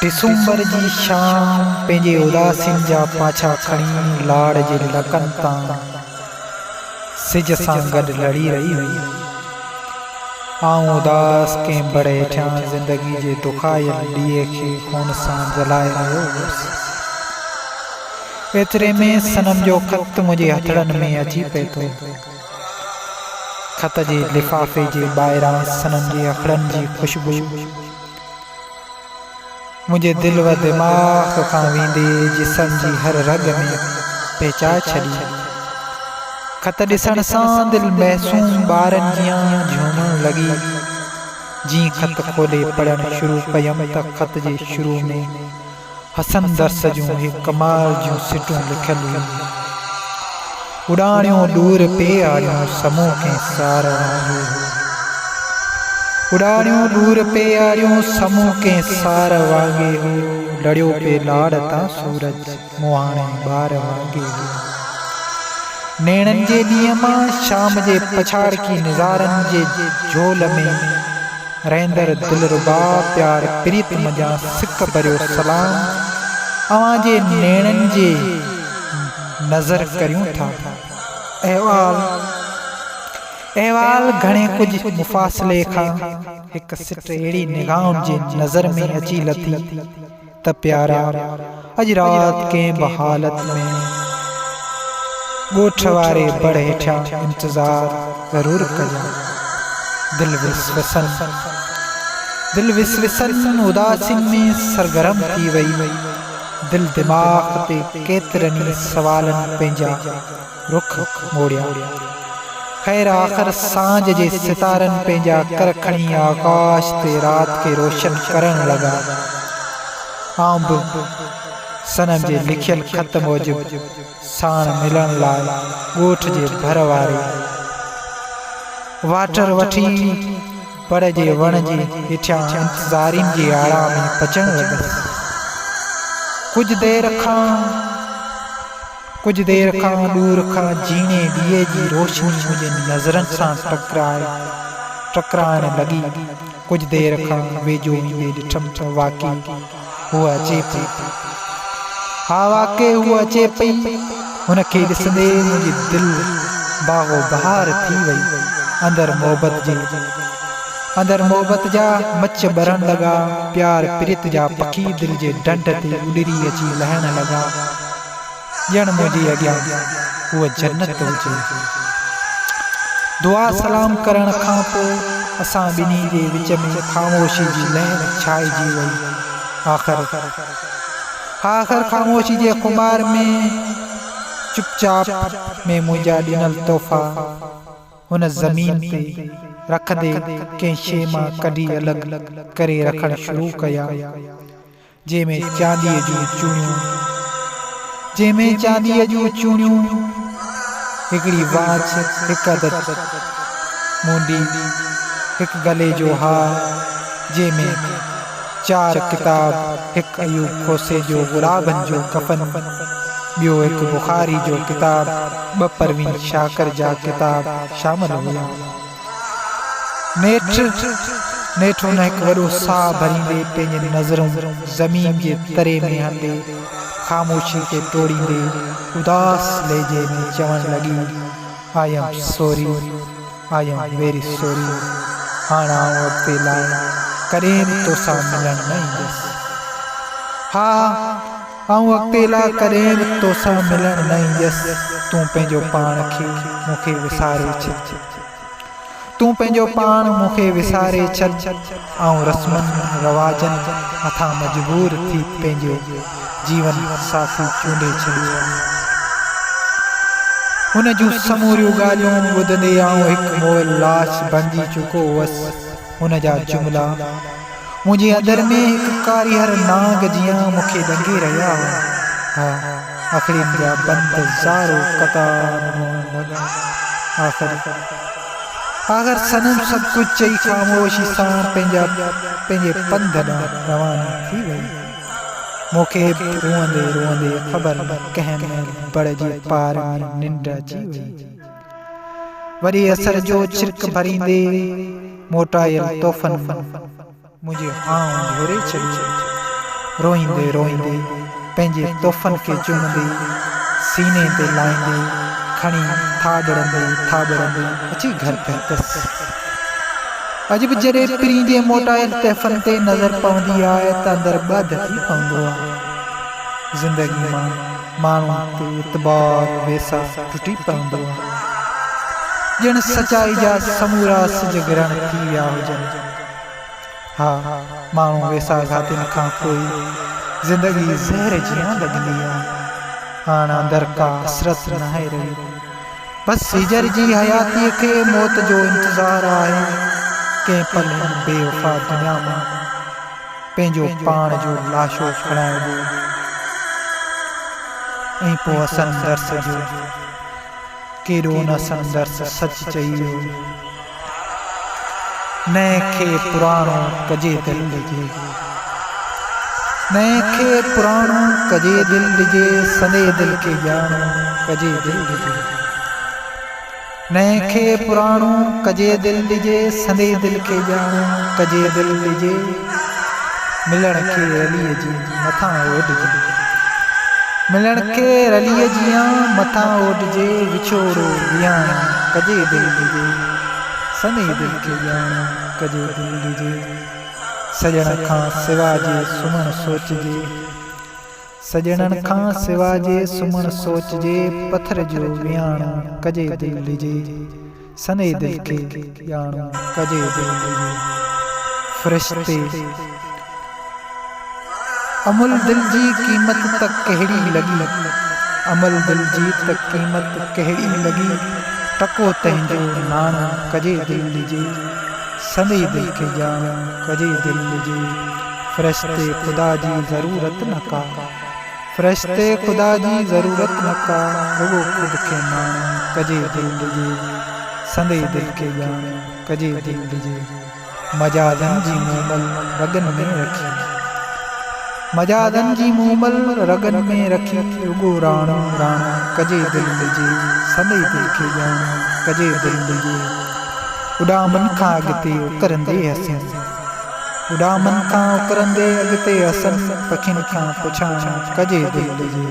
December जी शाम पंहिंजे उदासीन जा पाछा खणी लाड़ जे लकनि तां सिज सां गॾु लड़ी रही हुई। आऊं उदास कंहिं बड़ हेठां ज़िंदगी जे दुखायल ॾीए खे खून सां जलाए रहियो हुयुसि। एतिरे में सनम जो ख़त मुंहिंजे हथड़नि में अची पिए थो। ख़त जे लिफ़ाफ़े जे ॿाहिरां सनम जे अखड़नि जी ख़ुशबू मुझे दिल व दिमाग़ खां वेंदे जिस्म जी हर रग में पहुचाए छॾी। ख़त ॾिसण सां दिल महसूम ॿारनि जियां झूमण लॻी। जीअं ख़त खोले पढ़णु शुरू कयमि त ख़त जे शुरू में हसन दर्स जूं हिकु कमाल जूं सिटूं लिखियल हुयूं। उॾाणियो दूर पे आड़ियो समूह कंहिं सार वांगुरु। उॾाणियो दूर पे आड़ियो समूह कंहिं सार वांगे हो। लड़ियो पे लाड़ तां सूरज मुहाणे ॿार वांगे हो। नेणनि जे ॾींहं मां शाम जे पछाड़की निज़ारनि जे झोल में रहंदड़ दिलरुबा प्यार प्रीतम जा सिक भरियो सलाम अव्हां जे नेणनि जे नज़र करियूं था। अहवाल घणे कुझु मुफ़ासिले खां हिकु सिट अहिड़ी निगाहुनि जे नज़र में अची लथी त प्यारा अॼु राति कंहिं बि हालत में ॻोठ वारे बड़ हेठां इंतज़ार ज़रूरु कजां। दिल विसवसन उदासीन में सरगरम थी वई। दिल दिमाग़ ते केतिरनि सवालनि पंहिंजा रुख मोड़िया। ख़ैर आख़िर सांझ जे सितारनि पंहिंजा कर खणी आकाश ते राति खे रोशन करण लॻा। आउं बि सनम जे लिखियल ख़त मूजिबि साण मिलण लाइ ॻोठ जे भर वारे वाटर वठी बड़ जे वण जे हेठां इंतज़ारिन जे आड़ा में पचण लॻसि। कुझु देर खां दूर खां जीणे ॾीए जी रोशनी मुंहिंजे नज़रनि सां टकराइण लॻी। कुझु देर खां वेझो ईंदे ॾिठमि त वाक़ई हूअ अचे पई। हा वाक़ई हूअ अचे पई। हुनखे ॾिसंदे मुंहिंजी दिलि बाग़ो बहार थी वई। अंदर मोहबत जा मच ॿरण लॻा। प्यार प्रीत जा पखी दिलि जे ढंढ ते उॾरी अची लहण लॻा। ॼण मुंहिंजे अॻियां उहा जन्नत हुजे। दुआ सलाम करण खां पोइ असां ॿिन्ही जे विच में ख़ामोशी जी लहर छाइजी वई। आख़िर ख़ामोशी जे खुमार में चुपचाप में मुंहिंजा ॾिनल तोहफ़ा हुन ज़मीन ते रखंदे कंहिं शइ मां कढी अलॻि करे रखणु शुरू कया। जंहिंमें चांदीअ जूं चूड़ियूं, हिकिड़ी वाच, हिकु अदद मुंडी, हिकु गले जो हार, जंहिंमें 4 किताब, हिकु अयूब खोसे जो गुलाबनि जो कफ़न, ॿियो हिकु बुखारी जो किताब, 2 परवीन शाकर जा किताब शामिल हुया। नेठ हुन हिकु वॾो साह भरींदे पंहिंजे नज़रूं ज़मीन जे तरे में हंदे ख़ामोशी खे तोड़ींदे उदास लहजे में चवण लॻी, आई एम वेरी सॉरी। हाणे आउं अॻिते लाइ कॾहिं बि तोसां मिलण न ईंदसि। हा आउं अॻिते लाइ कॾहिं बि तोसां मिलण न ईंदसि। तूं पंहिंजो पाण खे मूंखे विसारे छॾ। तूं पंहिंजो पाण मूंखे विसारे छॾ। ऐं रस्मनि रवाजनि मथां मजबूर थी पंहिंजो जीवन साथी चूंडे छॾियो। हुन जूं समूरियूं ॻाल्हियूं ॿुधंदे आउं हिकु मोल लाश बणिजी चुको हुअसि। हुन जा जुमिला मुंहिंजे अंदर में हिकु कारीहर नाग जीअं मूंखे ॾंगे रहिया हुआ। अखिड़ियुनि जा बंद ज़ारो कतार आख़िर सनम सभु कुझु चई ख़ामोशी सां पंहिंजे पंध ॾांहुं रवानी थी वई। मूंखे रोअंदे ख़बर कंहिं महिल बड़ जे पार में निंड अची वई। वरी असर जो छिरक भरींदे मोटायल तोहफ़नि मुंहिंजे आऊं झोरे छॾियो। रोईंदे रोईंदे पंहिंजे तोहफ़नि खे चुमंदे सीने ते लाहींदे खणी थाबड़ंदे अची घर पहुतसि। अॼु बि जॾहिं पीरींदे मोटायल तहफ़नि ते नज़र पवंदी आहे त अंदरि ॿध थी पवंदो आहे। ज़िंदगी मां माण्हू ते इतबार वेसा टुटी पवंदो आहे, ॼण सचाई जा समूरा सिज ग्रहण थी विया हुजनि। हा, माण्हू वेसा घातिन खां पोइ ज़िंदगी ज़हर जीअं लॻंदी आहे। हाणे अंदरि का हसरत न आहे रही, बसि हिजर जी हयातीअ खे मौत जो इंतज़ारु आहे। कंहिं पल बेवफ़ा दुनिया मां पंहिंजो पाण जो लाशो खणाइबो ऐं पोइ असंदर्स जो केॾो न संदर्स सच चई वियो। नए खे पुराणो कजे दिल ॾिजे, नए खे पुराणो कजे दिल ॾिजे, सदे दिल खे ॼाणो कजे दिल ॾिजे। नए खे पुराणो कजे दिल ॾिजे, सदे दिल खे ॼाणो कजे दिल ॾिजे। मिलण खे रलीअ जी मथां ओढिजे, मिलण खे रलीअ जियां मथां ओढिजे। विछोड़ो वियाण कजे दिल ॾिजे, सदे दिल खे ॼाणो कजे दिल ॾिजे। सजण खां सिवा जे सुम्हण सोचजे, सजणनि खां सिवा जे सुम्हण सोचजे। पत्थर जो वियाणो कजे दिल ॾिजे, सने दिल खे ॼाणो कजे दिल ॾिजे। फ़रिश्ते अमुल दिल जी क़ीमत त कहिड़ी लॻी, अमल दिल जी त क़ीमत कहिड़ी लॻी। टको तंहिंजो नाणो कजे दिल ॾिजे, सने दिल खे ॼाणो कजे दिल ॾिजे। फ़रिश्ते ख़ुदा जी ज़रूरत न का, फ़रिश्ते ख़ुदा जी ज़रूरत न का, रुॻो ख़ुदि खे माणो कजे दिल ॾिजे, सने दिल खे ॼाणो कजे दिल ॾिजे। मजादनि जी मूमल रगनि में रखी, मजादनि जी मूमल रगनि में रखी। रुॻो राणो राणो कजे दिल ॾिजे, सने दिल खे ॼाणो कजे दिल ॾिजे। उॾामनि खां अॻिते उकरंदे हसनि, उॾामनि खां उकरंदे अॻिते हसनि। पखियुनि खां पुछाणो कजे दिल ॾिजे।